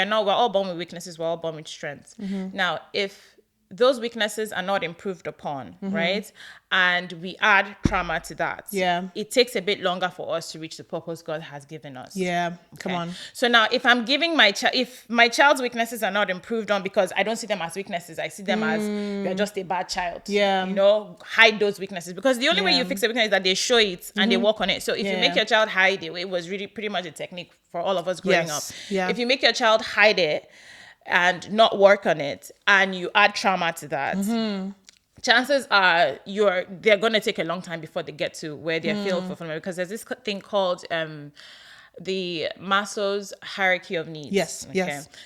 we're all born with weaknesses, we're all born with strengths. Now, if those weaknesses are not improved upon, right? And we add trauma to that. Yeah. It takes a bit longer for us to reach the purpose God has given us. Yeah. Come on. So now if I'm giving if my child's weaknesses are not improved on, because I don't see them as weaknesses, I see them as you're just a bad child. Yeah. Hide those weaknesses, because the only way you fix a weakness is that they show it and they work on it. So if you make your child hide it was really pretty much a technique for all of us growing up. Yeah. If you make your child hide it and not work on it, and you add trauma to that, chances are they're going to take a long time before they get to where they feel fulfillment, because there's this thing called the Maslow's hierarchy of needs. Yes.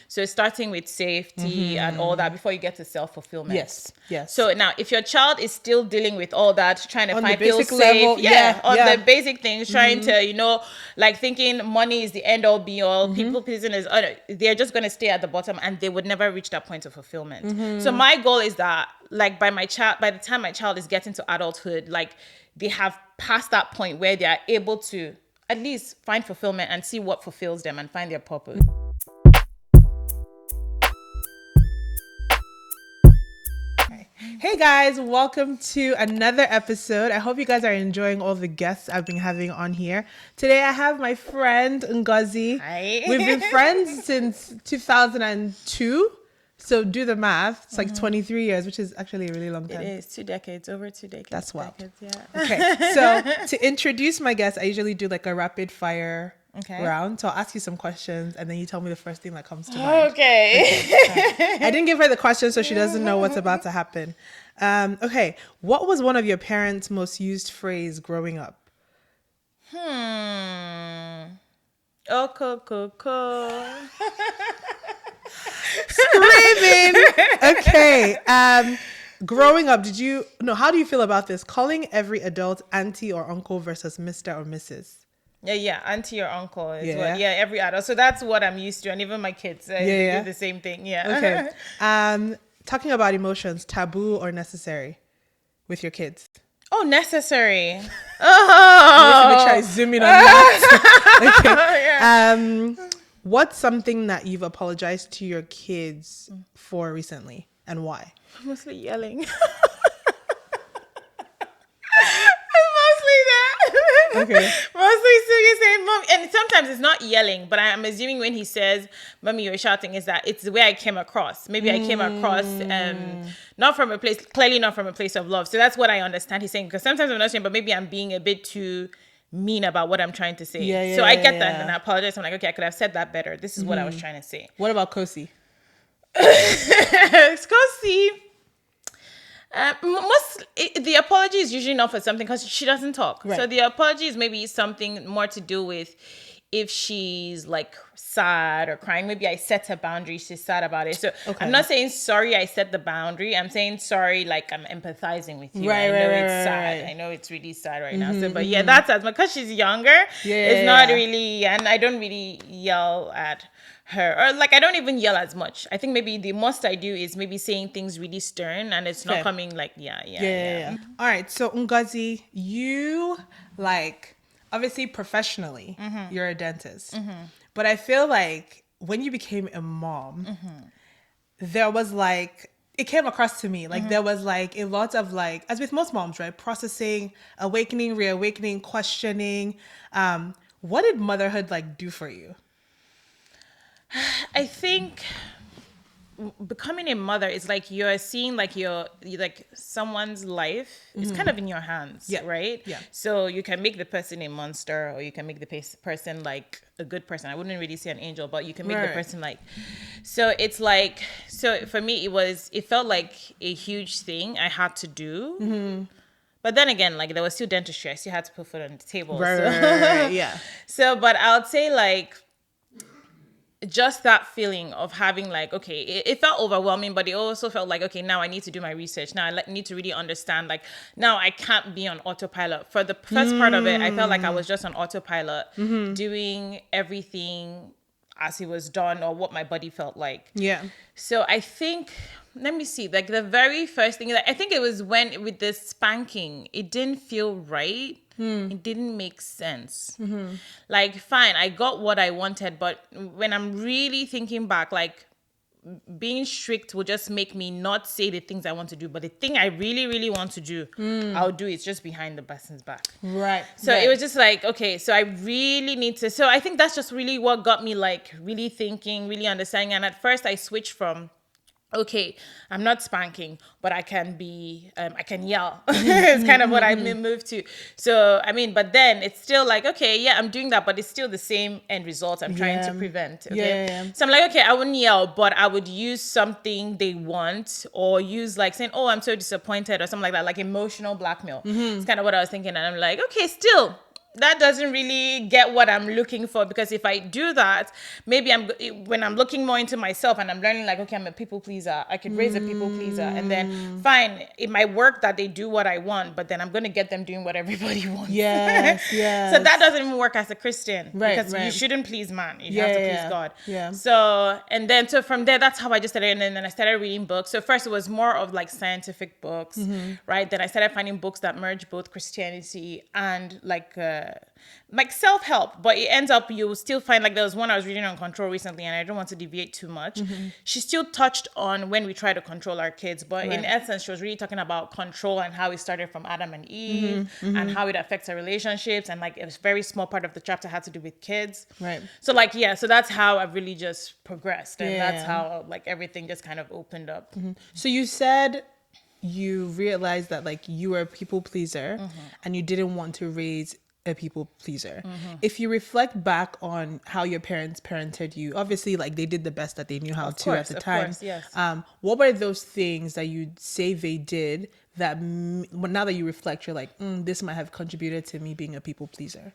So starting with safety and all that before you get to self-fulfillment. Yes. So now if your child is still dealing with all that, trying to feel basic safe, level, the basic things, trying to, like thinking money is the end all be all, people pleasing is, they're just going to stay at the bottom and they would never reach that point of fulfillment. So my goal is that, like, by the time my child is getting to adulthood, like, they have passed that point where they are able to at least find fulfillment and see what fulfills them and find their purpose. Hey guys, welcome to another episode. I hope you guys are enjoying all the guests I've been having on here. Today I have my friend Ngozi. Hi. We've been friends since 2002. So do the math. It's like 23 years, which is actually a really long time. It is 2 decades, over 2 decades. That's wild. Yeah. Okay, so to introduce my guest, I usually do like a rapid fire round. So I'll ask you some questions and then you tell me the first thing that comes to mind. Okay. I didn't give her the question, so she doesn't know what's about to happen. Okay, what was one of your parents' most used phrase growing up? Oh, coco. Screaming. Okay. Growing up, how do you feel about this? Calling every adult auntie or uncle versus Mr. or Mrs.? Yeah, auntie or uncle is every adult. So that's what I'm used to, and even my kids they do the same thing. Yeah. Okay. Talking about emotions, taboo or necessary with your kids? Oh, necessary. Let me try zooming on that. Okay. What's something that you've apologized to your kids for recently, and why? Mostly yelling. Mostly that. Okay. Mostly Sugi saying, "Mom," and sometimes it's not yelling, but I'm assuming when he says, "Mommy, you're shouting," is that it's the way I came across. Maybe I came across clearly not from a place of love. So that's what I understand he's saying, because sometimes I'm not saying, but maybe I'm being a bit too mean about what I'm trying to say. So I get that and I apologize. I'm like, okay, I could have said that better. This is what I was trying to say. What about Kosi? Kosi. The apology is usually not for something because she doesn't talk. Right. So the apology is maybe something more to do with if she's like sad or crying. Maybe I set a boundary, she's sad about it. So I'm not saying sorry I set the boundary. I'm saying sorry like I'm empathizing with you. I know it's sad. I know it's really sad right now. So, but yeah, that's as much because she's younger. It's not really, and I don't really yell at her, or like I don't even yell as much. I think maybe the most I do is maybe saying things really stern, and it's not coming like All right, so Ngozi, you like obviously professionally you're a dentist, but I feel like when you became a mom, there was like, it came across to me like there was like a lot of like, as with most moms, right, processing, awakening, reawakening, questioning. What did motherhood like do for you? I think becoming a mother is like you're seeing like you're like someone's life is kind of in your hands, right? Yeah. So you can make the person a monster, or you can make the person like a good person. I wouldn't really say an angel, but you can make the person like. So it's like, so for me it felt like a huge thing I had to do. But then again, like there was still dentistry. I still had to put food on the table. Right. So, but I would say like, just that feeling of having like, okay, it felt overwhelming, but it also felt like, okay, now I need to do my research. Now I need to really understand, like, now I can't be on autopilot. For the first part of it, I felt like I was just on autopilot, doing everything as it was done or what my body felt like. Yeah. So I think, let me see, like the very first thing, I think it was when with the spanking, it didn't feel right. it didn't make sense. Like, fine, I got what I wanted, but when I'm really thinking back, like, being strict will just make me not say the things I want to do, but the thing I really, really want to do, I'll do. It's just behind the person's back. Right. So it was just like, okay, so I really need to. So I think that's just really what got me like really thinking, really understanding. And at first I switched from, okay, I'm not spanking, but I can be, I can yell. It's kind of what I moved to. So, I mean, but then it's still like, okay, yeah, I'm doing that, but it's still the same end result I'm trying to prevent. Okay. Yeah. So I'm like, okay, I wouldn't yell, but I would use something they want, or use like saying, oh, I'm so disappointed, or something like that, like emotional blackmail. It's kind of what I was thinking. And I'm like, okay, still, that doesn't really get what I'm looking for, because if I do that, maybe when I'm looking more into myself and I'm learning like, okay, I'm a people pleaser, I could raise a people pleaser, and then fine, it might work that they do what I want, but then I'm going to get them doing what everybody wants. Yes. So that doesn't even work as a Christian, because right. you shouldn't please man, you have to please God. Yeah. So, and then so from there, that's how I just started, and then I started reading books. So first it was more of like scientific books, right? Then I started finding books that merge both Christianity and like self-help, but it ends up you still find, like there was one I was reading on control recently, and I don't want to deviate too much. She still touched on when we try to control our kids, but in essence she was really talking about control and how it started from Adam and Eve, and how it affects our relationships, and like a very small part of the chapter had to do with kids, right? So like, yeah, so that's how I've really just progressed, and that's how like everything just kind of opened up. So you said you realized that like you were a people pleaser, and you didn't want to raise a people pleaser. If you reflect back on how your parents parented you, obviously like they did the best that they knew how to at the time. Course, yes. What were those things that you'd say they did that now that you reflect, you're like, this might have contributed to me being a people pleaser?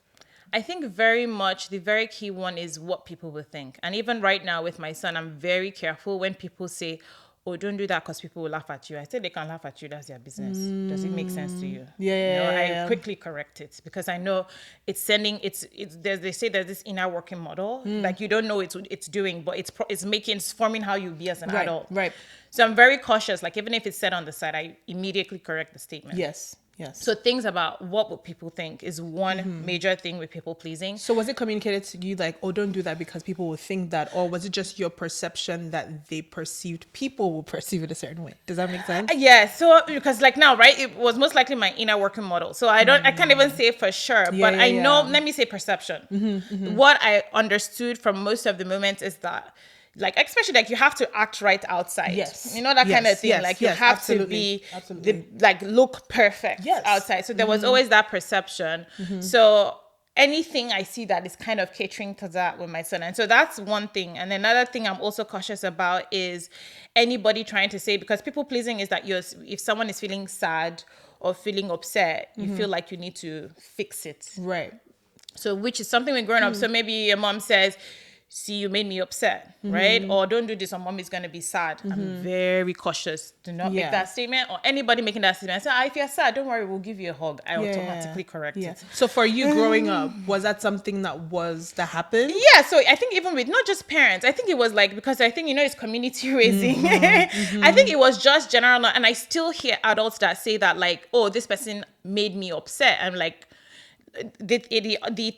I think very much the very key one is what people will think. And even right now with my son, I'm very careful when people say, oh, don't do that because people will laugh at you. I say they can laugh at you. That's their business. Does it make sense to you? I quickly correct it, because I know it's sending. They say there's this inner working model, like you don't know it's doing, but it's forming how you be as an adult. Right. So I'm very cautious. Like even if it's said on the side, I immediately correct the statement. Yes. So things about what would people think is one major thing with people pleasing. So was it communicated to you like, oh, don't do that because people will think that, or was it just your perception that they perceived people will perceive it a certain way? Does that make sense? Yeah. So because like now, right, it was most likely my inner working model. So I can't even say for sure, but I know. Let me say perception. What I understood from most of the moments is that, like, especially like you have to act right outside. Yes. You know, that kind of thing. Like you have to be like look perfect outside. So there was always that perception. So anything I see that is kind of catering to that with my son. And so that's one thing. And another thing I'm also cautious about is anybody trying to say, because people pleasing is that if someone is feeling sad or feeling upset, you feel like you need to fix it. Right. So which is something when growing up. So maybe your mom says, see, you made me upset, right? Or don't do this, or mom is going to be sad. I'm very cautious to not make that statement, or anybody making that statement. I say, if you're sad, don't worry, we'll give you a hug. I automatically correct it. So for you growing up, was that something that happened? Yeah, so I think even with not just parents, I think it was like, because I think, it's community raising. I think it was just general, and I still hear adults that say that like, oh, this person made me upset. I'm like, the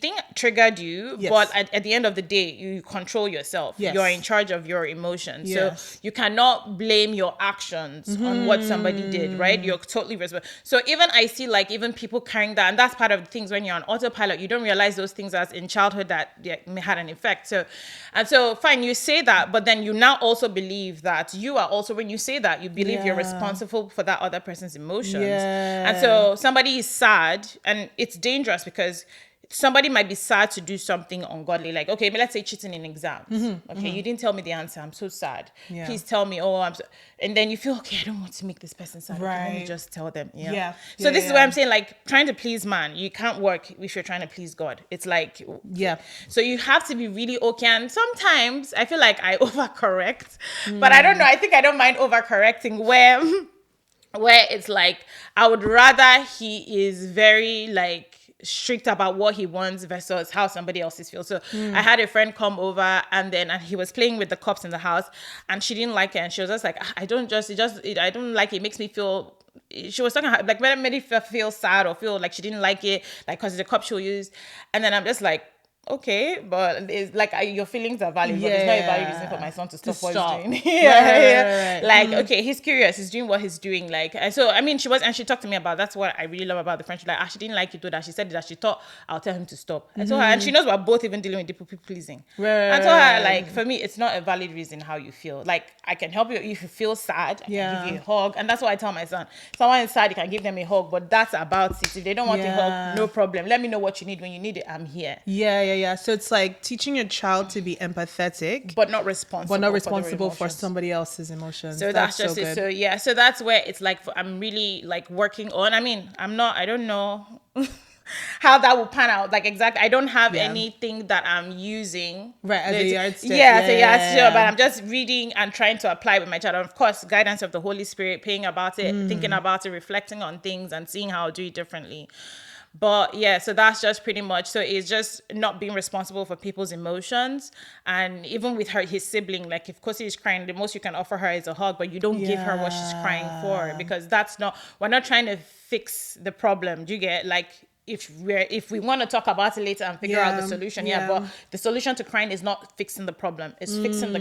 thing triggered you, but at the end of the day, you control yourself. You're in charge of your emotions. So you cannot blame your actions on what somebody did, right? You're totally responsible. So even I see like even people carrying that, and that's part of the things when you're on autopilot, you don't realize those things as in childhood that had an effect. So fine, you say that, but then you now also believe that you are also, when you say that, you believe you're responsible for that other person's emotions. And so somebody is sad, and it's dangerous because somebody might be sad to do something ungodly, like, okay, let's say cheating in exams. You didn't tell me the answer. I'm so sad. Please tell me. And then you feel, okay, I don't want to make this person sad. Right. Okay, let me just tell them. So this is what I'm saying, like trying to please man, you can't work if you're trying to please God. It's like, so you have to be really okay. And sometimes I feel like I overcorrect, but I don't know. I think I don't mind overcorrecting where it's like, I would rather he is very like strict about what he wants versus how somebody else feels. So I had a friend come over, and he was playing with the cups in the house, and she didn't like it, and she was just like, I don't like it. It makes me feel she was talking like when it made her feel sad or feel like she didn't like it, like because the cup she used. And then I'm just like, okay, but it's like your feelings are valid, but it's not a valid reason for my son to stop what he's doing. Right. Like, okay, he's curious, he's doing what he's doing. Like, and so I mean, she talked to me about, that's what I really love about the friendship. Like, she didn't like it, that she said that she thought I'll tell him to stop. I told her, and she knows we're both even dealing with people pleasing. I told her, like, for me, it's not a valid reason how you feel. Like, I can help you if you feel sad. I can give you a hug, and that's what I tell my son. If someone is sad, you can give them a hug, but that's about it. If they don't want a hug, no problem. Let me know what you need. When you need it, I'm here. So it's like teaching your child to be empathetic, but not responsible for somebody else's emotions. So that's just it. So yeah, so that's where it's like I'm really like working on. I mean, I don't know how that will pan out. Like exactly, I don't have anything that I'm using as a yardstick. But I'm just reading and trying to apply with my child. And of course, guidance of the Holy Spirit, praying about it, thinking about it, reflecting on things, and seeing how I'll do it differently. But yeah, so that's just pretty much. So it's just not being responsible for people's emotions. And even with his sibling, like if Kosi is crying, the most you can offer her is a hug, but you don't give her what she's crying for, because we're not trying to fix the problem. Do you get, like, if we want to talk about it later and figure out the solution, but the solution to crying is not fixing the problem. It's fixing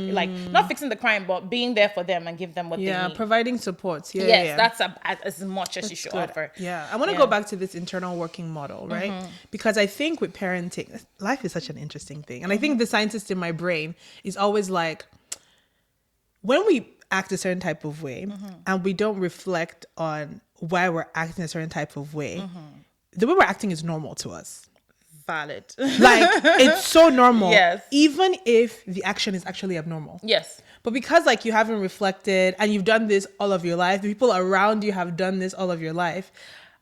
not fixing the crime, but being there for them and give them what they need. Providing support. That's as much as you should offer. I want to go back to this internal working model, right? Because I think with parenting, life is such an interesting thing. And I think the scientist in my brain is always like, when we act a certain type of way and we don't reflect on why we're acting a certain type of way, the way we're acting is normal to us. Valid. Like, it's so normal. Yes. Even if the action is actually abnormal. Yes. But because like you haven't reflected and you've done this all of your life, the people around you have done this all of your life,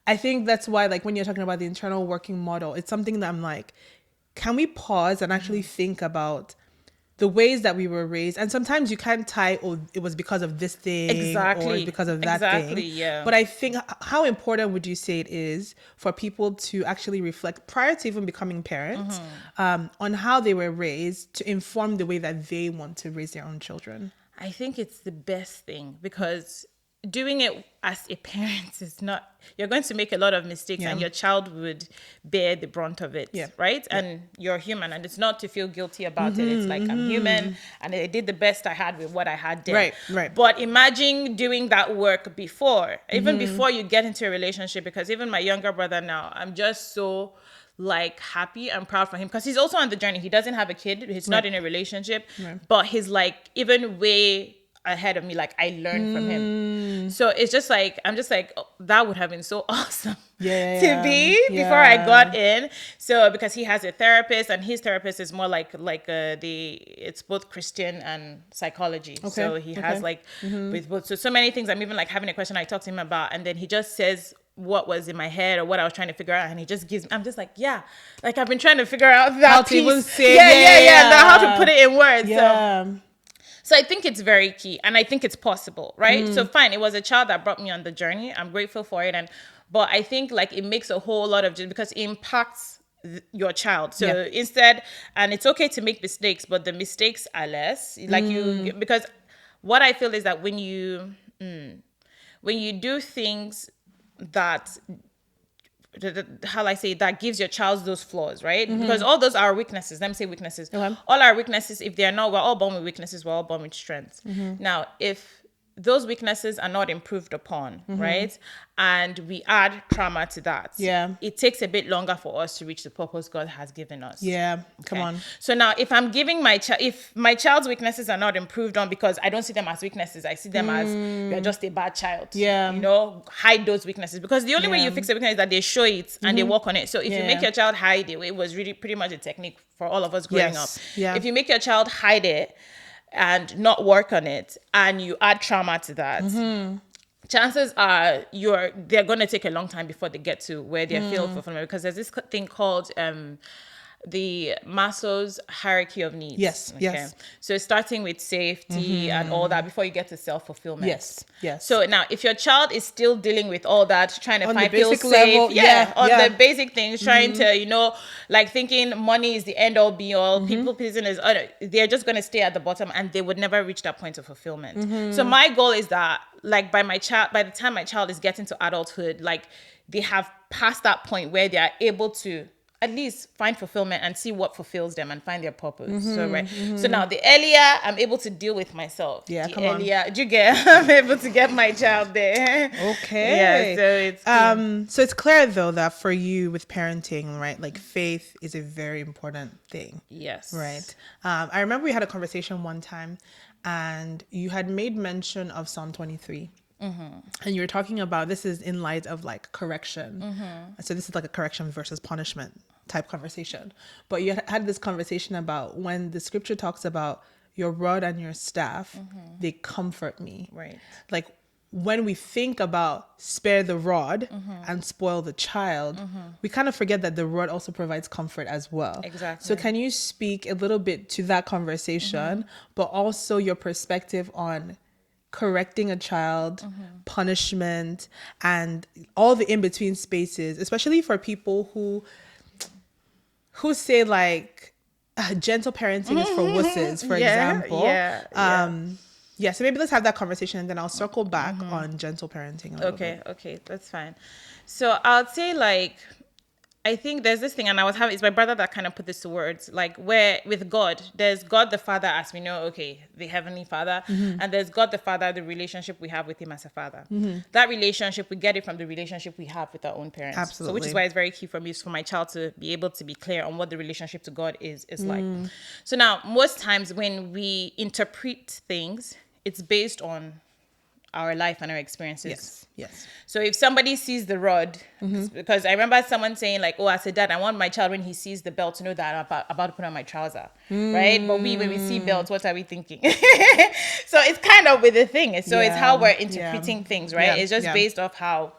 I think that's why, like, when you're talking about the internal working model, it's something that I'm like, can we pause and actually think about the ways that we were raised? And sometimes you can't tie, it was because of this thing or because of that thing. But I think, how important would you say it is for people to actually reflect prior to even becoming parents on how they were raised to inform the way that they want to raise their own children? I think it's the best thing, because doing it as a parent is not, you're going to make a lot of mistakes and your child would bear the brunt of it, right? And you're human, and it's not to feel guilty about it. It's like, I'm human and I did the best I had with what I had then. Right. But imagine doing that work before, even before you get into a relationship, because even my younger brother now, I'm just so like happy and proud for him, because he's also on the journey. He doesn't have a kid. He's not in a relationship, but he's like even way ahead of me. Like, I learned from him. So it's just like, I'm just like, oh, that would have been so awesome to be before I got in. So because he has a therapist, and his therapist is more like it's both Christian and psychology. So he has like with both, so many things. I'm even like having a question I talk to him about, and then he just says what was in my head or what I was trying to figure out, and he just gives me, I'm just like, like I've been trying to figure out that how piece. To even say, how to put it in words. So I think it's very key, and I think it's possible, right? So fine, it was a child that brought me on the journey. I'm grateful for it, but I think like it makes a whole lot of, because it impacts your child. So instead, and it's okay to make mistakes, but the mistakes are less. Like because what I feel is that when you do things that, how I say, that gives your child those flaws, right? Because all those are weaknesses. Let me say weaknesses. All our weaknesses, if they are not, we're all born with weaknesses, we're all born with strengths. Now, if those weaknesses are not improved upon, right? And we add trauma to that. It takes a bit longer for us to reach the purpose God has given us. Come on. So now, if I'm giving if my child's weaknesses are not improved on, because I don't see them as weaknesses, I see them as, you're just a bad child. You know, hide those weaknesses, because the only way you fix a weakness is that they show it and they work on it. So if you make your child hide it, it was really pretty much a technique for all of us growing up. If you make your child hide it and not work on it, and you add trauma to that, chances are they're going to take a long time before they get to where they feel fulfillment. Because there's this thing called the Maslow's hierarchy of needs. Yes, yes. So starting with safety and all that before you get to self-fulfillment. Yes, yes. So now, if your child is still dealing with all that, trying to On find the feel basic safe, level, yeah. the basic things, trying to, like thinking money is the end all be all, people pleasing is, they're just going to stay at the bottom and they would never reach that point of fulfillment. So my goal is that, like, by the time my child is getting to adulthood, like, they have passed that point where they are able to at least find fulfillment and see what fulfills them and find their purpose. So now the earlier I'm able to deal with myself, the earlier I'm able to get my child there. Okay. Yeah, so it's so it's clear though that for you with parenting, right, like faith is a very important thing. Yes. Right. I remember we had a conversation one time and you had made mention of Psalm 23. And you were talking about, this is in light of like correction. So this is like a correction versus punishment type conversation. But you had this conversation about when the scripture talks about your rod and your staff, they comfort me. Right. Like when we think about spare the rod and spoil the child, we kind of forget that the rod also provides comfort as well. Exactly. So can you speak a little bit to that conversation, but also your perspective on correcting a child, punishment, and all the in-between spaces, especially for people who say like gentle parenting is for wusses, for example. So maybe let's have that conversation and then I'll circle back on gentle parenting a little bit. Okay, that's fine. So I'd say, like, I think there's this thing, and it's my brother that kind of put this to words, like, where with God, there's God the Father, as we know, the Heavenly Father, and there's God the Father, the relationship we have with Him as a father. That relationship, we get it from the relationship we have with our own parents. Absolutely. So which is why it's very key for me, for my child to be able to be clear on what the relationship to God is like. So now, most times when we interpret things, it's based on our life and our experiences. Yes. So if somebody sees the rod, because I remember someone saying like, oh, as a dad, I want my child when he sees the belt to know that I'm about to put on my trouser, right? But when we see belts, what are we thinking? So it's kind of with the thing. So it's how we're interpreting things, right? It's just based off how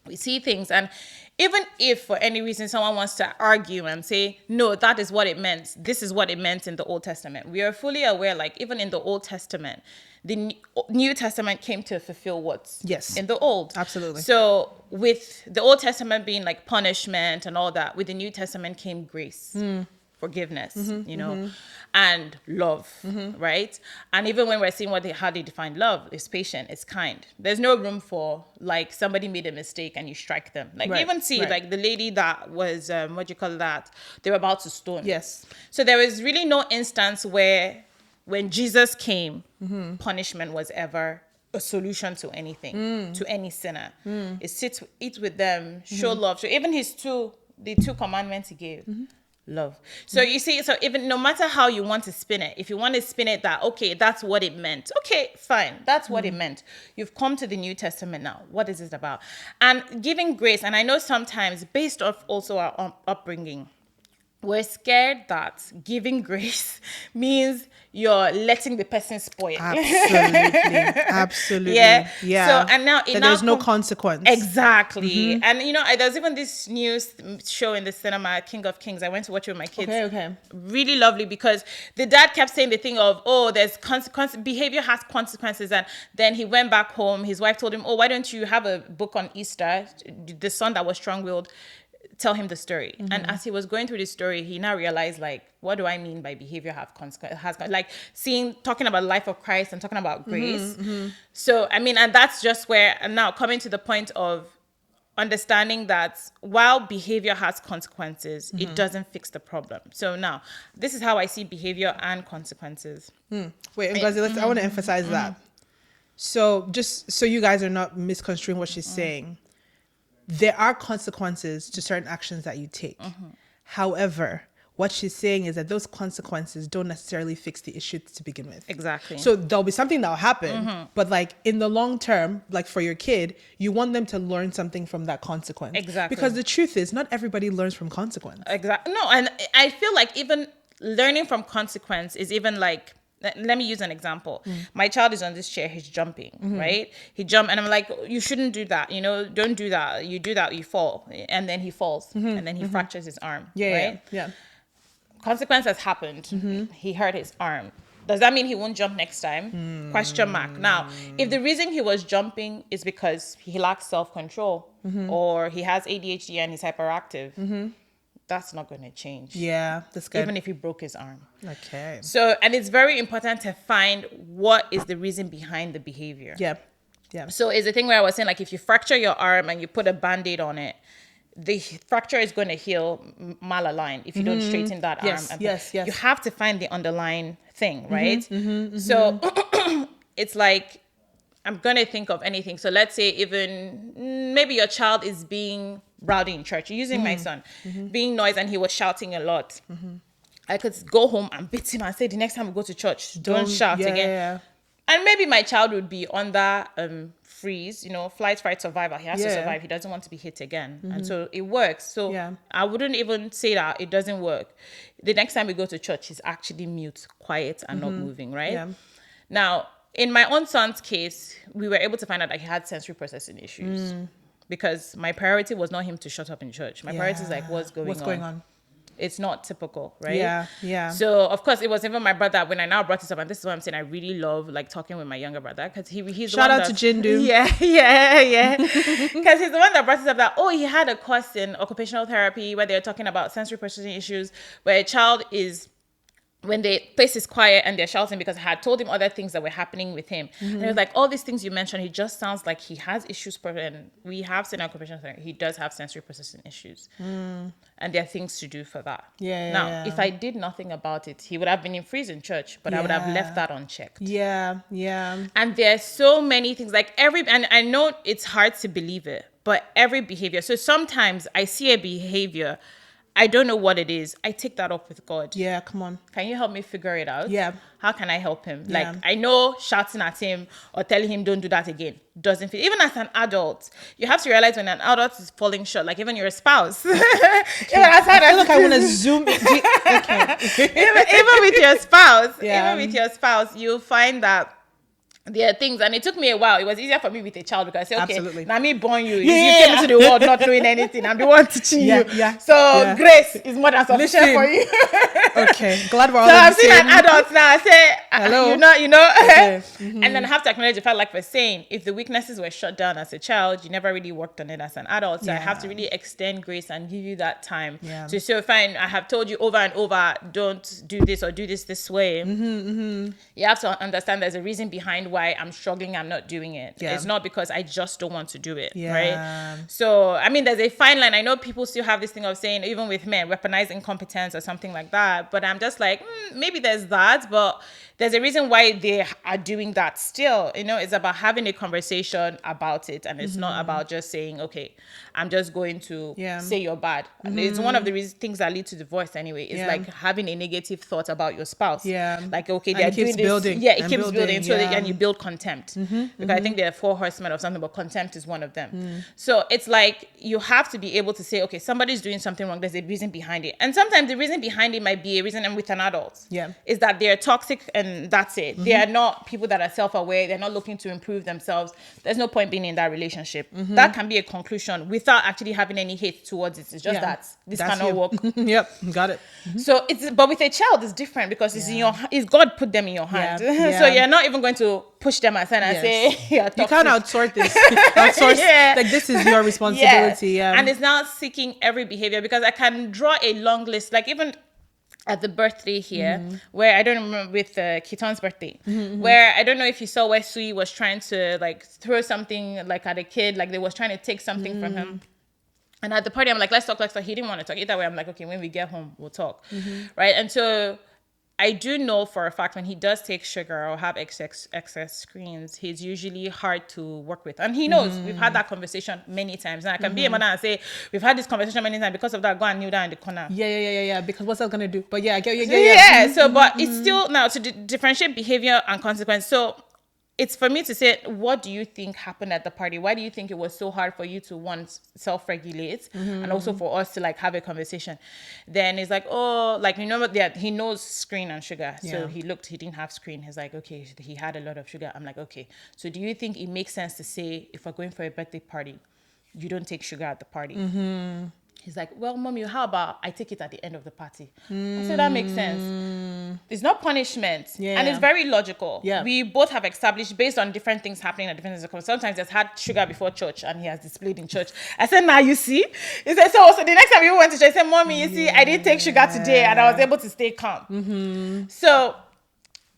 we see things. And even if for any reason someone wants to argue and say, no, that is what it meant, this is what it meant in the Old Testament, we are fully aware, like, even in the Old Testament, the New Testament came to fulfill what's in the Old. Absolutely. So with the Old Testament being like punishment and all that, with the New Testament came grace, forgiveness, and love, right? And even when we're seeing how they define love, it's patient, it's kind. There's no room for, like, somebody made a mistake and you strike them. Like, even see, like, the lady that was, they were about to stone. Yes. So there was really no instance where, when Jesus came, punishment was ever a solution to anything, to any sinner. It eat with them, show love. So even the two commandments he gave, love. So you see, so even no matter how you want to spin it, if you want to spin it that, okay, that's what it meant. Okay, fine. That's what it meant. You've come to the New Testament now. What is it about? And giving grace. And I know sometimes, based off also our upbringing, we're scared that giving grace means you're letting the person spoil. Absolutely. Yeah. So, and now there's no consequence. Exactly. And there's even this new show in the cinema, King of Kings. I went to watch it with my kids. Okay. Really lovely, because the dad kept saying the thing of, oh, there's consequences, behavior has consequences. And then he went back home. His wife told him, oh, why don't you have a book on Easter? The son that was strong-willed, tell him the story. And as he was going through the story, he now realized, like, what do I mean by behavior have consequences? Like, talking about the life of Christ and talking about grace. So, I mean, and that's just where, and now coming to the point of understanding that while behavior has consequences, it doesn't fix the problem. So now, this is how I see behavior and consequences. Wait, Ngozi, I want to emphasize that. So just so you guys are not misconstruing what she's saying, there are consequences to certain actions that you take. However, what she's saying is that those consequences don't necessarily fix the issue to begin with. Exactly. So there'll be something that'll happen, but like in the long term, like for your kid, you want them to learn something from that consequence. Exactly. Because the truth is, not everybody learns from consequence. Exactly. No, and I feel like even learning from consequence is even like, let me use an example. My child is on this chair, he's jumping, right? He jumped, and I'm like, you shouldn't do that, don't do that. You do that, you fall. And then he falls, and then he fractures his arm, right? Yeah. consequence has happened. He hurt his arm. Does that mean he won't jump next time? Question mark. Now, if the reason he was jumping is because he lacks self-control or he has ADHD and he's hyperactive, that's not going to change. Yeah, that's good. Even if he broke his arm. Okay. So, and it's very important to find what is the reason behind the behavior. Yeah. Yeah. So it's the thing where I was saying, like, if you fracture your arm and you put a Band-Aid on it, the fracture is going to heal malaligned if you don't straighten that arm. Yes. You have to find the underlying thing, right? So it's like, I'm going to think of anything. So let's say even maybe your child is being rowdy in church. You're using my son, being noise, and he was shouting a lot. I could go home and beat him and say, the next time we go to church, don't shout again. Yeah. And maybe my child would be on that freeze, flight, fight, survival. He has to survive. He doesn't want to be hit again. And so it works. So I wouldn't even say that it doesn't work. The next time we go to church, he's actually mute, quiet, and not moving, right? Yeah. Now, in my own son's case, we were able to find out that he had sensory processing issues because my priority was not him to shut up in church. My priority is like, what's going on? It's not typical, right? Yeah. So, of course, it was even my brother, when I now brought this up, and this is what I'm saying, I really love, like, talking with my younger brother, because he's Shout out to Jindu. Yeah. Because he's the one that brought this up that, he had a course in occupational therapy where they're talking about sensory processing issues, where a child is, when the place is quiet and they're shouting, because I had told him other things that were happening with him. And he was like, all these things you mentioned, he just sounds like he has issues. And we have seen occupational therapy. He does have sensory processing issues. And there are things to do for that. Now, if I did nothing about it, he would have been in freeze in church, but I would have left that unchecked. Yeah. And there's so many things, like and I know it's hard to believe it, but every behavior. So sometimes I see a behavior, I don't know what it is. I take that up with God. Yeah, come on. Can you help me figure it out? Yeah. How can I help him? Yeah. Like, I know shouting at him or telling him don't do that again doesn't fit. Even as an adult, you have to realize when an adult is falling short, like even your spouse. Even as I feel like I want to zoom in. Okay. even with your spouse, you'll find that there are things, and it took me a while. It was easier for me with a child because I said, okay, absolutely. now me born you. You came into the world not knowing anything. I'm the one teaching you. So grace is more than sufficient for you. Okay, glad we're all so the I'm seeing same. an adult now. I say, hello, okay. And then I have to acknowledge the fact, like we're saying, if the weaknesses were shut down as a child, you never really worked on it as an adult. So I have to really extend grace and give you that time to say, fine, I have told you over and over, don't do this or do this way. You have to understand there's a reason behind why I'm struggling, I'm not doing it. It's not because I just don't want to do it, right? So, I mean, there's a fine line. I know people still have this thing of saying, even with men, weaponize incompetence or something like that. But I'm just like, maybe there's that, but there's a reason why they are doing that still. It's about having a conversation about it. And it's not about just saying, okay, I'm just going to say you're bad. And it's one of the things that lead to divorce anyway. It's like having a negative thought about your spouse. Like, okay, they're doing this. Building. Yeah, it keeps building. So and you build contempt. Because I think there are 4 horsemen of something, but contempt is one of them. So it's like you have to be able to say, okay, somebody's doing something wrong. There's a reason behind it. And sometimes the reason behind it might be a reason, and with an adult, is that they're toxic and that's it. They are not people that are self-aware. They're not looking to improve themselves. There's no point being in that relationship. That can be a conclusion without actually having any hate towards it. It's just that this cannot work. Got it. So but with a child, it's different because it's God put them in your hand. So you're not even going to push them aside and say, you can't outsource this. Like, this is your responsibility. And it's now seeking every behavior, because I can draw a long list, like even at the birthday here, where I don't remember with Kiton's birthday, where I don't know if you saw where Sui was trying to like throw something like at a kid, like they was trying to take something from him. And at the party, I'm like, let's talk. He didn't want to talk. Either way, I'm like, okay, when we get home, we'll talk. Right? And so I do know for a fact when he does take sugar or have excess screens, he's usually hard to work with. And he knows. We've had that conversation many times. And I can be a mother and say, we've had this conversation many times. Because of that, go and kneel down in the corner. Yeah. Because what's that going to do? But I get So, but it's still, now, to differentiate behavior and consequence. So it's for me to say, what do you think happened at the party? Why do you think it was so hard for you to, one, self-regulate and also for us to like have a conversation? Then it's like, that he knows screen and sugar. So he didn't have screen. He's like, okay, he had a lot of sugar. I'm like, okay. So do you think it makes sense to say, if we're going for a birthday party, you don't take sugar at the party? He's like, well, mommy, how about I take it at the end of the party? I said, that makes sense. It's not punishment. Yeah. And it's very logical. Yeah. We both have established based on different things happening at different times. Sometimes there's had sugar before church and he has displayed in church. I said, now you see? He said, so the next time we went to church, I said, mommy, you see, I didn't take sugar today and I was able to stay calm. So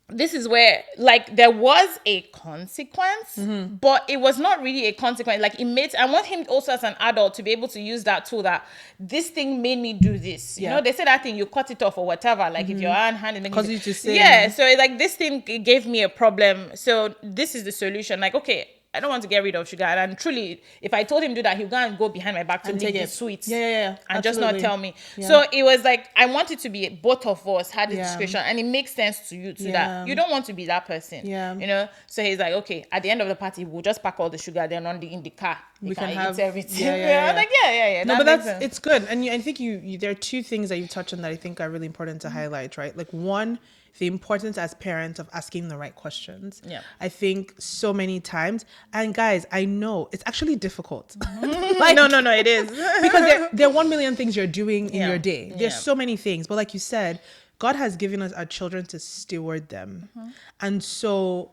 this is where, like, there was a consequence, but it was not really a consequence. Like, I want him also as an adult to be able to use that tool that this thing made me do this. You know, they say that thing, you cut it off or whatever. Like, if your hand is making you to say. Yeah, so like this thing gave me a problem. So this is the solution. Like, okay, I don't want to get rid of sugar. And truly, if I told him to do that, he'll go and go behind my back to take the sweets. Yeah. And just not tell me. Yeah. So it was like, I wanted to be, both of us had this discretion. And it makes sense to you, that you don't want to be that person. Yeah. You know? So he's like, okay, at the end of the party, we'll just pack all the sugar. Then in the car, we can have everything. Yeah. I was like, yeah. No, but it's good. And I think there are two things that you touched on that I think are really important to highlight, right? Like, one, the importance as parents of asking the right questions. Yeah. I think so many times, and guys, I know it's actually difficult. Like, no, it is. Because there are 1 million things you're doing in your day. There's so many things. But like you said, God has given us our children to steward them. And so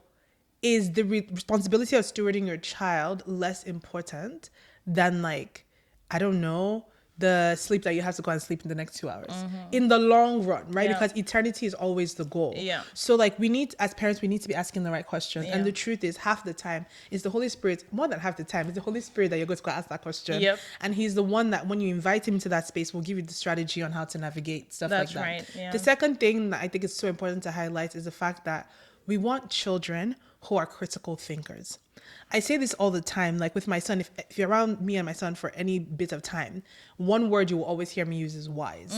is the responsibility of stewarding your child less important than, like, I don't know, the sleep that you have to go and sleep in the next 2 hours in the long run, right? Because eternity is always the goal. Yeah. So like, as parents, we need to be asking the right questions. And the truth is, half the time it's the Holy Spirit, more than half the time, it's the Holy Spirit that you're going to go ask that question. Yep. And he's the one that when you invite him into that space, will give you the strategy on how to navigate stuff like that. That's right. Yeah. The second thing that I think is so important to highlight is the fact that we want children who are critical thinkers. I say this all the time, like with my son, if you're around me and my son for any bit of time, one word you will always hear me use is wise.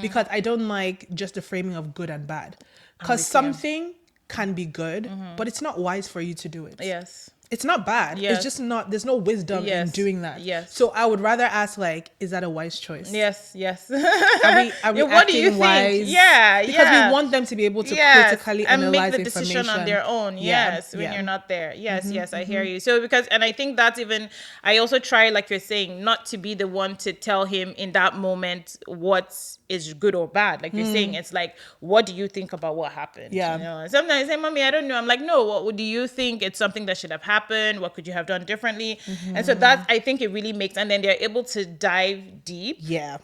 Because I don't like just the framing of good and bad. Because something can be good, but it's not wise for you to do it. Yes. It's not bad. Yes. It's just not, there's no wisdom in doing that. Yes. So I would rather ask, like, is that a wise choice? Yes. Are we what do you think? wise? Yeah. Because we want them to be able to critically and analyze make the decision on their own. Yes, when you're not there. Yes, I hear you. So and I think that's even, I also try, like you're saying, not to be the one to tell him in that moment what is good or bad. Like you're saying, it's like, what do you think about what happened? Yeah. You know? And sometimes I say, mommy, I don't know. I'm like, no, what do you think? It's something that should have happened. What could you have done differently? And so that, I think it really makes, and then they're able to dive deep. Yeah.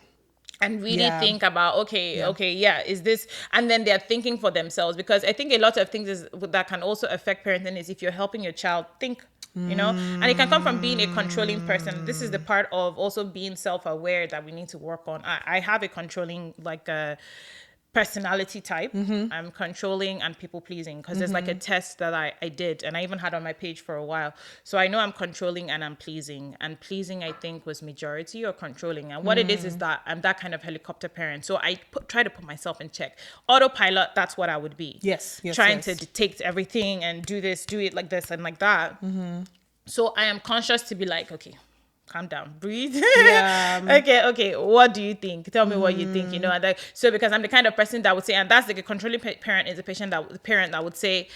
And really think about, is this, and then they're thinking for themselves, because I think a lot of things that can also affect parenting is if you're helping your child think, you know, and it can come from being a controlling person. This is the part of also being self-aware that we need to work on. I have a controlling, like a personality type. I'm controlling and people pleasing, because there's like a test that I did, and I even had on my page for a while. So I know I'm controlling and I'm pleasing, and pleasing I think was majority, or controlling. And what it is that I'm that kind of helicopter parent. So I try to put myself in check. Autopilot, that's what I would be. Yes. Trying to dictate everything and do it like this and like that. So I am conscious to be like, okay, calm down, breathe. Okay, what do you think? Tell me what you think, you know. And so because I'm the kind of person that would say, and that's like a controlling parent is the parent that would say,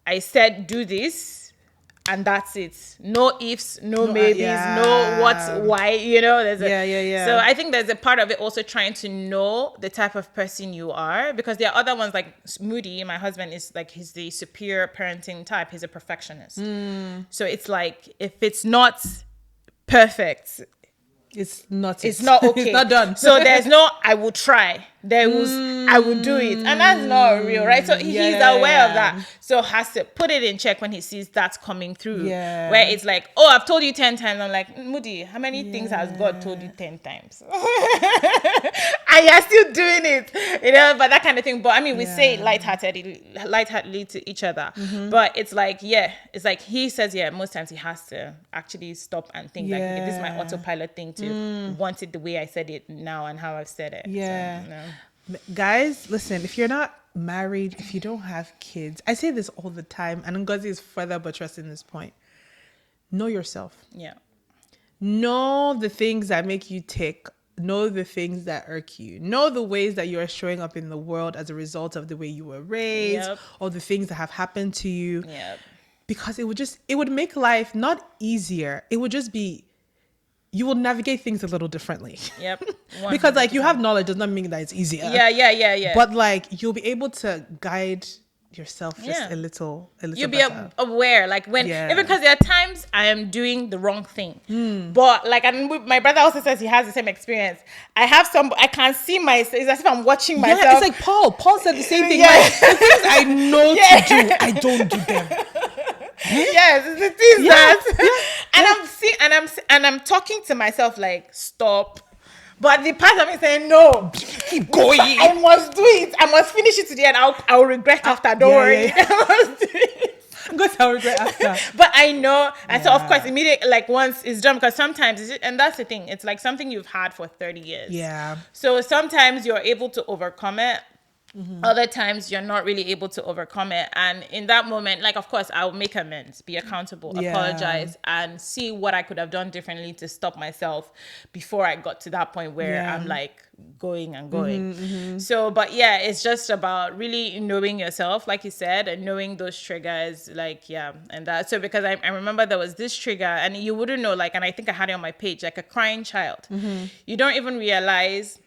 I said do this, and that's it. No ifs, no maybes, no what, why, you know. There's So I think there's a part of it also trying to know the type of person you are, because there are other ones like Moody, my husband, is like, he's the superior parenting type. He's a perfectionist. So it's like, if it's not perfect, it's not okay. It's not done. So there's no I will try. There was I will do it. And that's not real, right? So he's aware of that. So has to put it in check when he sees that's coming through. Where it's like, oh, I've told you 10 times. I'm like, Moody, how many things has God told you 10 times? And you're still doing it. You know, but that kind of thing. But I mean, we say it lightheartedly to each other. But it's like, it's like he says, most times he has to actually stop and think, like, okay, this is my autopilot thing to want it the way I said it now and how I've said it. So, you know. Guys, listen, if you're not married, if you don't have kids, I say this all the time, and Ngozi is further buttressing this point. Know yourself. Yeah. Know the things that make you tick. Know the things that irk you. Know the ways that you are showing up in the world as a result of the way you were raised, or the things that have happened to you. Yep. Because it would make life not easier. It would just be you will navigate things a little differently. Yep. Because like you have knowledge does not mean that it's easier. Yeah. But like you'll be able to guide yourself just a little You'll be better. aware, like when even because there are times I am doing the wrong thing, but like, and my brother also says he has the same experience. I can see myself. It's as if I'm watching myself. Yeah, it's like Paul said the same thing. Like, the things I know to do, I don't do them. Yes, it's the things that and I'm talking to myself like, stop. But the part of me saying, no, keep going. I must do it. I must finish it today, and I'll regret after. Don't worry. I must do it. I'm going to regret after. But I know, and so of course, immediately, like once it's done, because sometimes, and that's the thing, it's like something you've had for 30 years. Yeah. So sometimes you're able to overcome it. Other times you're not really able to overcome it, and in that moment, like, of course, I'll make amends, be accountable, apologize, and see what I could have done differently to stop myself before I got to that point where I'm like going and going. So, but yeah, it's just about really knowing yourself, like you said, and knowing those triggers, like, and that. So because I remember there was this trigger, and you wouldn't know, like, and I think I had it on my page, like a crying child. You don't even realize.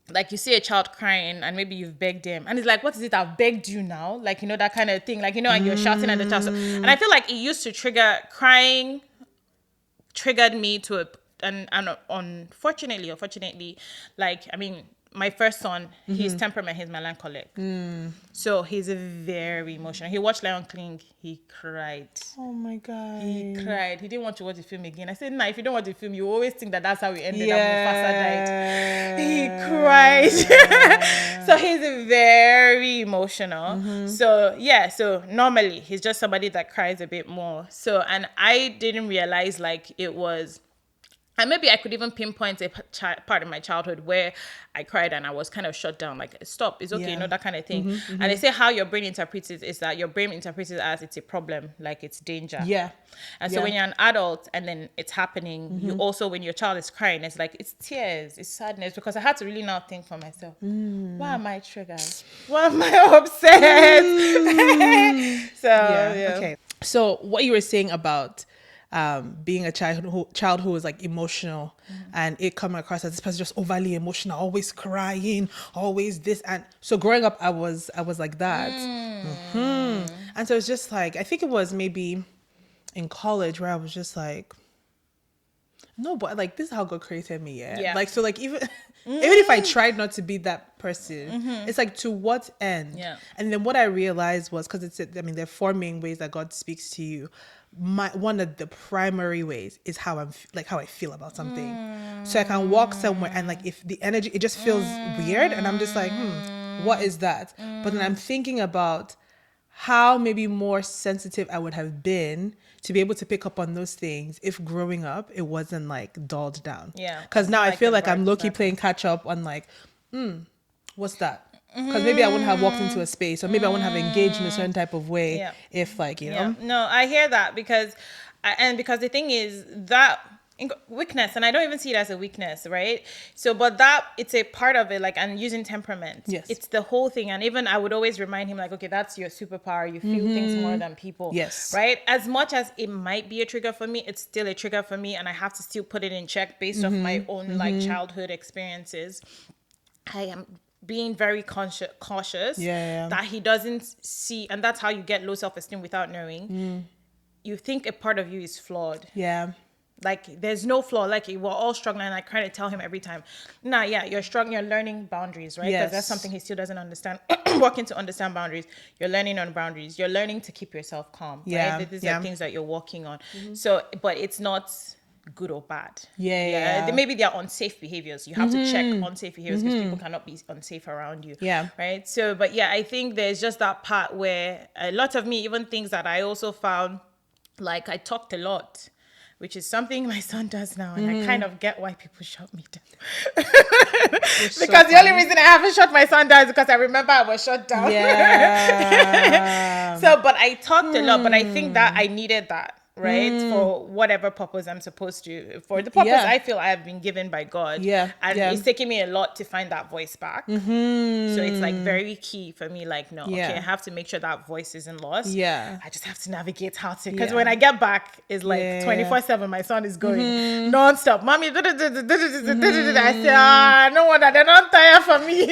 Like you see a child crying and maybe you've begged him and it's like, what is it? I've begged you now. Like, you know, that kind of thing. Like, you know, and you're shouting at the child. So, and I feel like it used to crying triggered me to and unfortunately or fortunately, like, I mean, my first son, his temperament, he's melancholic. So he's very emotional. He watched Lion King. He cried. Oh my God. He cried. He didn't want to watch the film again. I said, nah, if you don't watch the film, you always think that that's how we ended up. Mufasa died. He cried. So he's very emotional. So yeah, so normally he's just somebody that cries a bit more. So, and I didn't realize like it was, and maybe I could even pinpoint a part of my childhood where I cried and I was kind of shut down, like, stop, it's okay, you know, that kind of thing. And they say how your brain interprets it is that your brain interprets it as it's a problem, like it's danger. Yeah. And so when you're an adult and then it's happening, you also, when your child is crying, it's like, it's tears, it's sadness, because I had to really now think for myself, why am I triggered? Why am I upset? Okay. So what you were saying about being a child who was like emotional and it coming across as this person just overly emotional, always crying, always this, and so growing up I was like that. And so it's just like, I think it was maybe in college where I was just like, no, but like this is how God created me. Like, so like even if I tried not to be that person, it's like, to what end? And then what I realized was, because there are 4 main ways that God speaks to you. One of the primary ways is how I feel about something. So I can walk somewhere and like, if the energy, it just feels weird and I'm just like, what is that? But then I'm thinking about how maybe more sensitive I would have been to be able to pick up on those things if growing up it wasn't like dulled down. Because now I feel like I'm low-key playing catch up on like, what's that? Because maybe I wouldn't have walked into a space, or maybe I wouldn't have engaged in a certain type of way if, like, you know. No, I hear that because the thing is that weakness, and I don't even see it as a weakness, right? So, but that it's a part of it, like, and using temperament. It's the whole thing. And even I would always remind him, like, okay, that's your superpower. You feel things more than people. Right? As much as it might be a trigger for me, it's still a trigger for me, and I have to still put it in check based off my own like childhood experiences. I am being very cautious that he doesn't see, and that's how you get low self-esteem without knowing. You think a part of you is flawed. Like there's no flaw, like we're all struggling, and I kind of tell him every time, you're struggling, you're learning boundaries, right? Because that's something he still doesn't understand. Working to understand boundaries, you're learning on boundaries, you're learning to keep yourself calm, right? These are things that you're working on. So, but it's not good or bad. Maybe they are unsafe behaviors. You have to check unsafe behaviors because people cannot be unsafe around you. Right. So, but I think there's just that part where a lot of me, even things that I also found, like I talked a lot, which is something my son does now, and I kind of get why people shut me down. Because the only reason I haven't shut my son down is because I remember I was shut down. So, but I talked a lot, but I think that I needed that. right? For whatever purpose I'm supposed to, for the purpose I feel I have been given by God. And it's taken me a lot to find that voice back. So it's like very key for me, like, no, okay, I have to make sure that voice isn't lost. I just have to navigate how to, because when I get back, it's like 24/7, my son is going non-stop. Mommy, I say, no wonder they're not tired for me.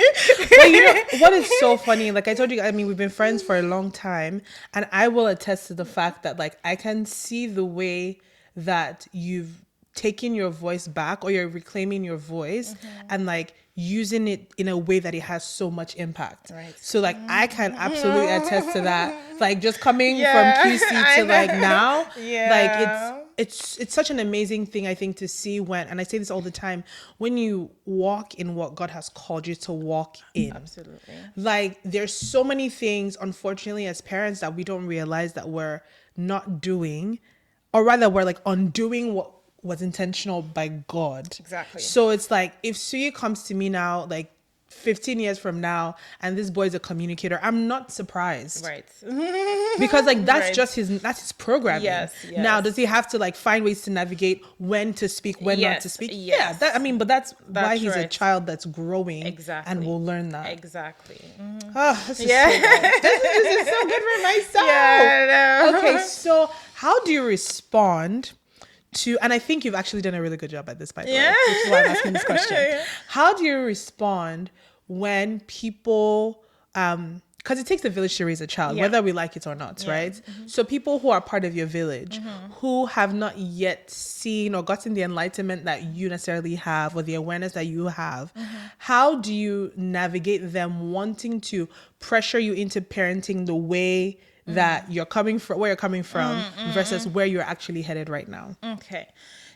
But you know, what is so funny, like I told you, I mean, we've been friends for a long time, and I will attest to the fact that, like, I can see the way that you've taken your voice back, or you're reclaiming your voice, and like using it in a way that it has so much impact. So like I can absolutely attest to that. Like just coming from QC to like now, like it's such an amazing thing, I think, to see when, and I say this all the time, when you walk in what God has called you to walk in. Absolutely. Like there's so many things, unfortunately, as parents, that we don't realize that we're not doing, or rather we're like undoing what was intentional by God. Exactly. So it's like, if Suyi comes to me now, like 15 years from now, and this boy is a communicator, I'm not surprised. Right. Because like that's just that's his programming. Yes. Now, does he have to like find ways to navigate when to speak, when not to speak? Yeah. But that's why he's a child that's growing. Exactly. And will learn that. Exactly. Oh, this is so good. This is so good for myself. Yeah, I know. Okay, so how do you respond to, and I think you've actually done a really good job at this, by the way, which is why I'm asking this question. How do you respond when people, because it takes a village to raise a child, whether we like it or not, right? So people who are part of your village, who have not yet seen or gotten the enlightenment that you necessarily have, or the awareness that you have, how do you navigate them wanting to pressure you into parenting the way that you're coming from, where you're coming from, versus where you're actually headed right now? Okay.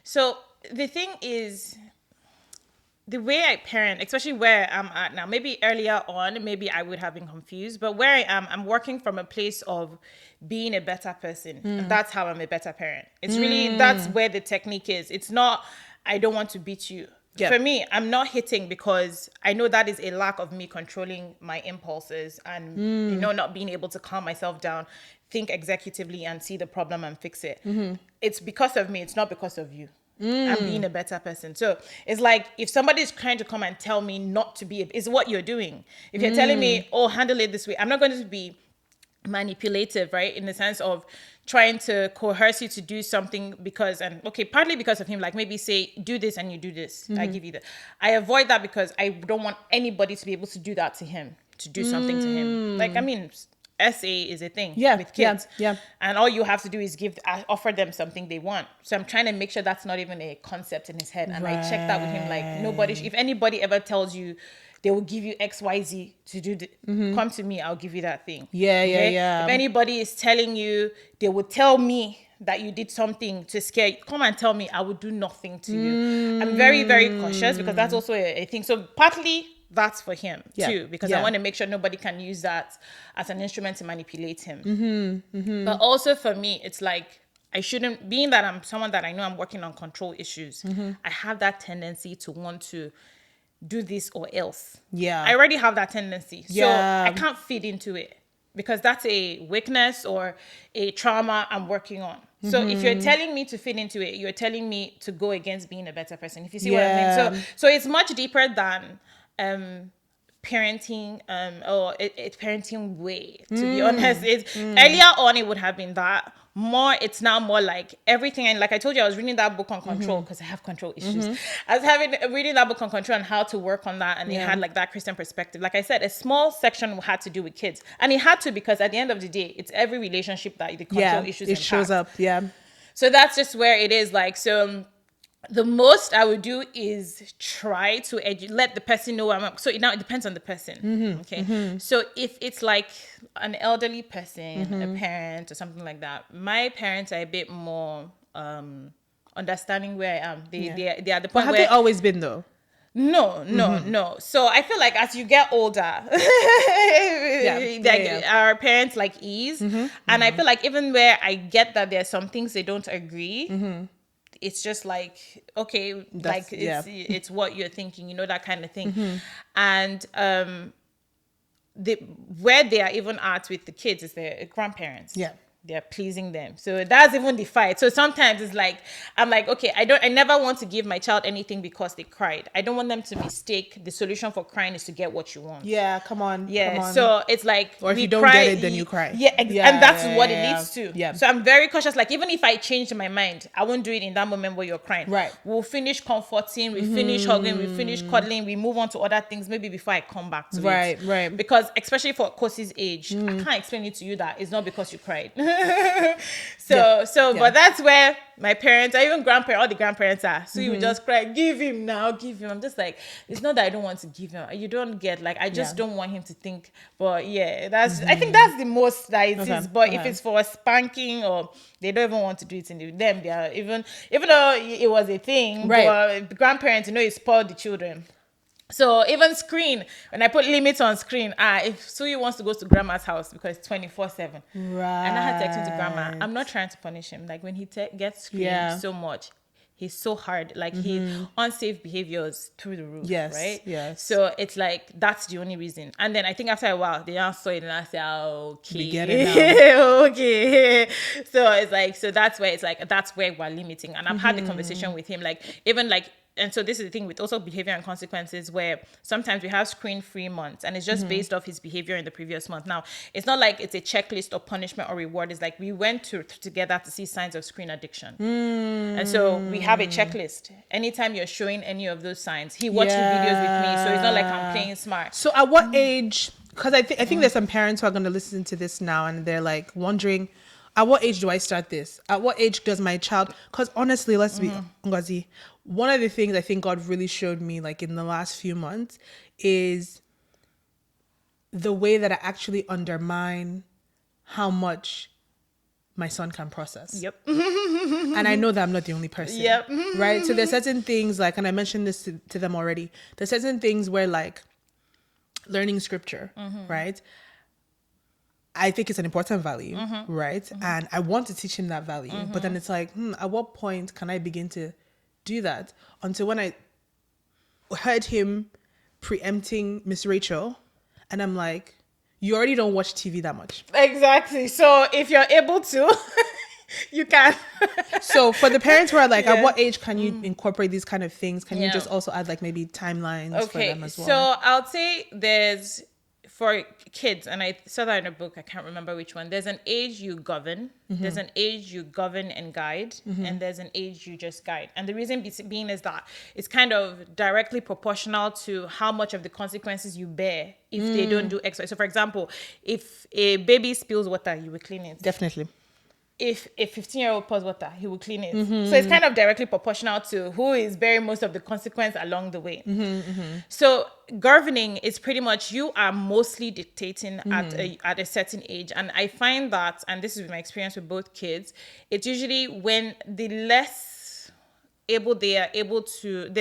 So the thing is, the way I parent, especially where I'm at now, maybe earlier on, maybe I would have been confused, but where I am, I'm working from a place of being a better person. And that's how I'm a better parent. It's really, that's where the technique is. It's not, I don't want to beat you. For me, I'm not hitting because I know that is a lack of me controlling my impulses and, you know, not being able to calm myself down, think executively and see the problem and fix it. It's because of me. It's not because of you. I'm being a better person. So it's like, if somebody's trying to come and tell me not to be, is what you're doing. If you're telling me, oh, handle it this way, I'm not going to be manipulative, right? In the sense of trying to coerce you to do something because, and okay, partly because of him, like maybe say, do this and you do this. I give you that. I avoid that because I don't want anybody to be able to do that to him, to do something to him. Like, I mean, SA is a thing with kids. And all you have to do is offer them something they want. So I'm trying to make sure that's not even a concept in his head. And I check that with him, like if anybody ever tells you they will give you XYZ to do, come to me, I'll give you that thing. If anybody is telling you, they will tell me that you did something to scare you, come and tell me, I will do nothing to you. I'm very, very cautious because that's also a thing. So partly that's for him too, because I want to make sure nobody can use that as an instrument to manipulate him. But also for me, it's like, I shouldn't, being that I'm someone that I know I'm working on control issues, I have that tendency to want to do this or else. I already have that tendency. So I can't feed into it because that's a weakness or a trauma I'm working on. So if you're telling me to fit into it, you're telling me to go against being a better person. If you see what I mean. So it's much deeper than parenting or it's parenting way, to be honest. It's earlier on it would have been that. More, it's now more like everything. And like I told you, I was reading that book on control because I have control issues. I was reading that book on control and how to work on that, and it had like that Christian perspective. Like I said, a small section had to do with kids, and it had to, because at the end of the day, it's every relationship that the control issues it shows up. So that's just where it is. Like, so the most I would do is try to let the person know I'm up. So now it depends on the person. So if it's like an elderly person, a parent or something like that, my parents are a bit more understanding where I am. They are the point. But have they always been though? No. So I feel like as you get older, our parents like ease. And I feel like even where I get that there are some things they don't agree, it's just like, okay, like it's what you're thinking, you know, that kind of thing. And where they are even at with the kids is their grandparents. they're pleasing them. So that's even the fight. So sometimes it's like, I'm like, okay, I never want to give my child anything because they cried. I don't want them to mistake the solution for crying is to get what you want. Yeah, come on. Yeah, come on. so it's like, or if you don't get it, then you cry. Yeah, and that's what it leads to. Yeah. So I'm very cautious. Like, even if I change my mind, I won't do it in that moment where you're crying. Right. We'll finish comforting, we finish hugging, we finish cuddling, we move on to other things maybe before I come back to it. Right. Because especially for Kosi's age, I can't explain it to you that it's not because you cried. But that's where my parents, or even grandparents, all the grandparents are. So you would just cry, give him now, give him. I'm just like, it's not that I don't want to give him. You don't get, like, I just don't want him to think. But yeah, that's I think that's the most that it is. But if it's for a spanking, or they don't even want to do it in them, they are even though it was a thing, but grandparents, you spoil the children. So even screen, when I put limits on screen, if Suyi wants to go to grandma's house because it's 24/7, Right. and I had to explain to grandma, I'm not trying to punish him. Like, when he gets screened so much, he's so hard. Like, he unsafe behaviors through the roof. Right. Yes. So it's like, that's the only reason. And then I think after a while, they now saw it and I said, okay, we get it now. okay. So it's like, so that's where it's like, that's where we're limiting. And I've had the conversation with him, like, even like. And so this is the thing with also behavior and consequences, where sometimes we have screen-free months and it's just based off his behavior in the previous month. Now, it's not like it's a checklist of punishment or reward. It's like we went together to see signs of screen addiction. And so we have a checklist. Anytime you're showing any of those signs, he watched the videos with me. So it's not like I'm playing smart. So at what age, because I think there's some parents who are going to listen to this now and they're like wondering, at what age do I start this? At what age does my child? Because honestly, let's be Ngozi, one of the things I think God really showed me, like, in the last few months, is the way that I actually undermine how much my son can process. Yep. And I know that I'm not the only person. Yep. Right? So there's certain things, like, and I mentioned this to them already, there's certain things where, like, learning scripture, right? I think it's an important value, right? And I want to teach him that value. But then it's like, at what point can I begin to do that? Until when I heard him preempting Miss Rachel, and I'm like, you already don't watch TV that much. Exactly. So if you're able to, you can. So for the parents who are like, at what age can you incorporate these kind of things? Can you just also add, like, maybe timelines for them as well? So I'll say there's, for kids, and I saw that in a book, I can't remember which one, there's an age you govern, there's an age you govern and guide, and there's an age you just guide. And the reason being is that it's kind of directly proportional to how much of the consequences you bear if they don't do X. So for example, if a baby spills water, you will clean it. Definitely. If a 15-year-old pours water, he will clean it. So it's kind of directly proportional to who is bearing most of the consequence along the way. So governing is pretty much, you are mostly dictating at a certain age. And I find that, and this is my experience with both kids, it's usually when the less able they are able to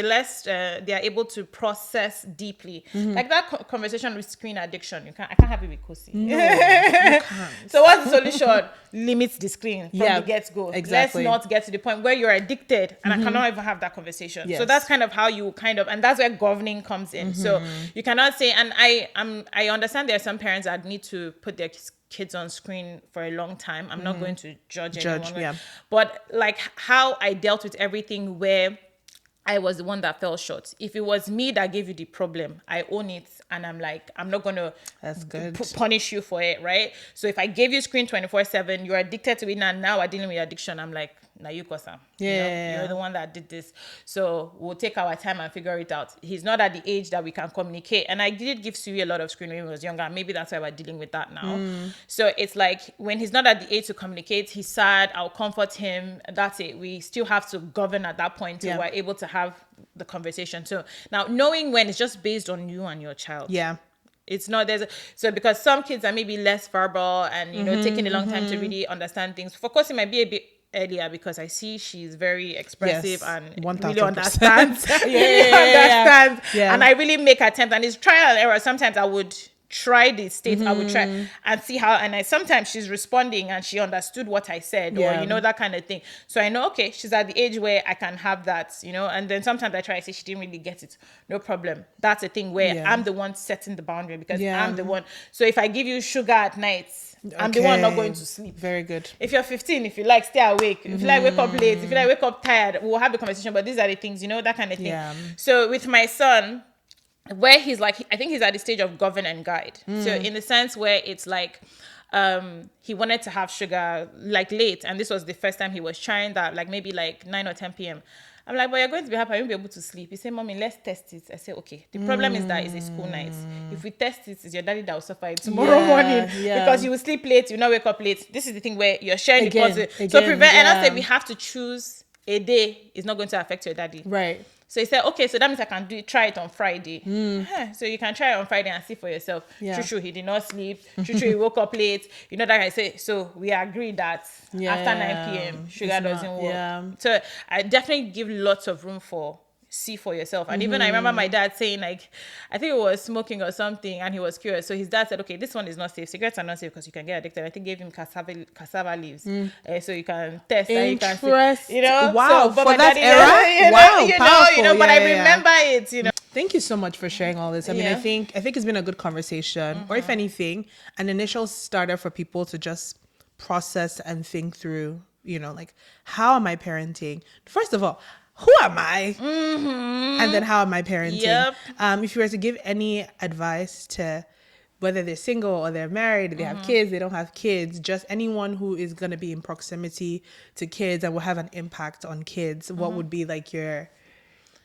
process deeply. Like that conversation with screen addiction, I can't have it with Kosi. No, you can't. So what's the solution? Limit the screen from the get-go. Exactly. Let's not get to the point where you're addicted and I cannot even have that conversation. So that's kind of how you and that's where governing comes in. So you cannot say, and I understand there are some parents that need to put their kids on screen for a long time. I'm not going to judge anyone. But like how I dealt with everything where I was the one that fell short. If it was me that gave you the problem, I own it. And I'm like, I'm not going to punish you for it, right? So if I gave you screen 24/7, you're addicted to it now we're dealing with addiction. I'm like, now you cause him. You're the one that did this. So we'll take our time and figure it out. He's not at the age that we can communicate. And I did give Suri a lot of screen when he was younger. Maybe that's why we're dealing with that now. So it's like when he's not at the age to communicate, he's sad, I'll comfort him. That's it. We still have to govern at that point till we're able to have the conversation. So now knowing when it's just based on you and your child. It's not so because some kids are maybe less verbal and taking a long time to really understand things. For course, it might be a bit earlier because I see she's very expressive and 1000%. really understands. Understands. And I really make attempts, and it's trial and error. Sometimes I would try the state. I would try and see how, and sometimes she's responding and she understood what I said, or that kind of thing. So I know, okay, she's at the age where I can have that, and then sometimes I try to say she didn't really get it. No problem. That's a thing where I'm the one setting the boundary, because I'm the one. So if I give you sugar at night, I'm the one not going to sleep. Very good. If you're 15, if you like, stay awake. If you like, wake up late. If you like, wake up tired, we'll have the conversation. But these are the things, that kind of thing. Yeah. So with my son, where he's like, I think he's at the stage of govern and guide. So in the sense where it's like, he wanted to have sugar like late, and this was the first time he was trying that, like maybe like 9 or 10 p.m. I'm like, but you're going to be happy, I won't be able to sleep. He said, Mommy, let's test it. I said, okay. The problem is that it's a school night. If we test it, it's your daddy that will suffer it tomorrow morning, because you will sleep late, you will not wake up late. This is the thing where you're sharing the positive. So prevent, and I said we have to choose a day is not going to affect your daddy. Right. So he said, okay, so that means I can try it on Friday. So you can try it on Friday and see for yourself. True, he did not sleep. True, he woke up late. That I say, so we agreed that after 9 p.m. sugar doesn't work. So I definitely give lots of room for see for yourself. And even I remember my dad saying, like, I think it was smoking or something, and he was curious. So his dad said, okay, this one is not safe. Cigarettes are not safe because you can get addicted. I think gave him cassava leaves. So you can test and you can see, Wow, so, but for my that daddy, era? Powerful. But I remember it, Thank you so much for sharing all this. I mean, I think it's been a good conversation, or if anything, an initial starter for people to just process and think through, like, how am I parenting? First of all, who am I? And then how am I parenting? If you were to give any advice to whether they're single or they're married, they have kids, they don't have kids, just anyone who is going to be in proximity to kids and will have an impact on kids, what would be like your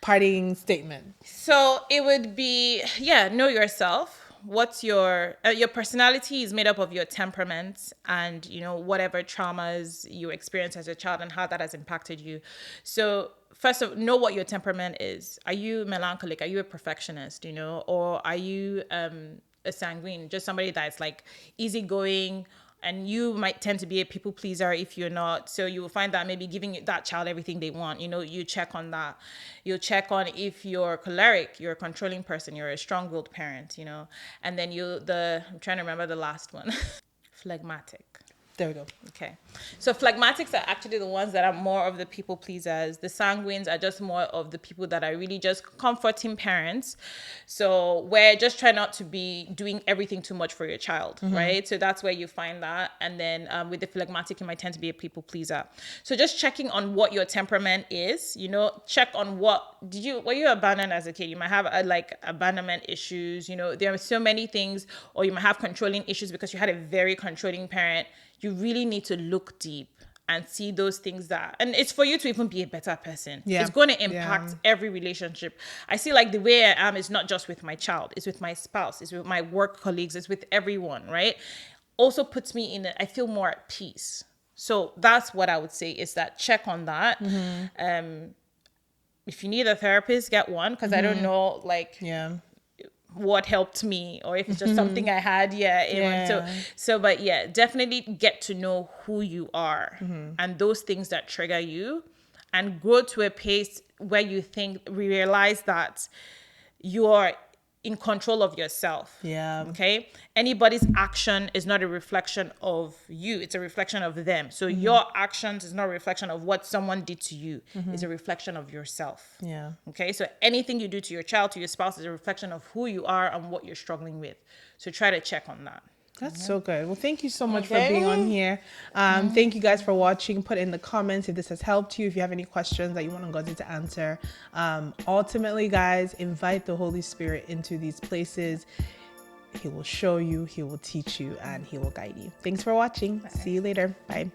parting statement? So it would be, know yourself. What's your personality is made up of your temperament and whatever traumas you experienced as a child and how that has impacted you. So first of all, know what your temperament is. Are you melancholic? Are you a perfectionist? Or are you a sanguine? Just somebody that's like easygoing. And you might tend to be a people pleaser if you're not. So you will find that maybe giving that child everything they want, you check on that. You'll check on if you're choleric, you're a controlling person, you're a strong-willed parent, And then I'm trying to remember the last one. Phlegmatic. There we go. Okay. So phlegmatics are actually the ones that are more of the people pleasers. The sanguines are just more of the people that are really just comforting parents. So we're just trying not to be doing everything too much for your child, right? So that's where you find that. And then with the phlegmatic, you might tend to be a people pleaser. So just checking on what your temperament is, check on were you abandoned as a kid? You might have abandonment issues, there are so many things, or you might have controlling issues because you had a very controlling parent. You really need to look deep and see those things and it's for you to even be a better person. It's going to impact every relationship. I see like the way I am is not just with my child, it's with my spouse, it's with my work colleagues, it's with everyone, right? Also puts me I feel more at peace. So that's what I would say is that check on that. If you need a therapist, get one, because I don't know what helped me, or if it's just something I had, but definitely get to know who you are and those things that trigger you, and grow to a pace where you realize that you are in control of yourself. Okay. Anybody's action is not a reflection of you. It's a reflection of them. So your actions is not a reflection of what someone did to you. It's a reflection of yourself. Okay. So anything you do to your child, to your spouse, is a reflection of who you are and what you're struggling with. So try to check on that. That's so good. Well, thank you so much for being on here. Thank you guys for watching. Put in the comments if this has helped you, if you have any questions that you want Ngozi to answer. Ultimately, guys, invite the Holy Spirit into these places. He will show you, he will teach you, and he will guide you. Thanks for watching. See you later. Bye.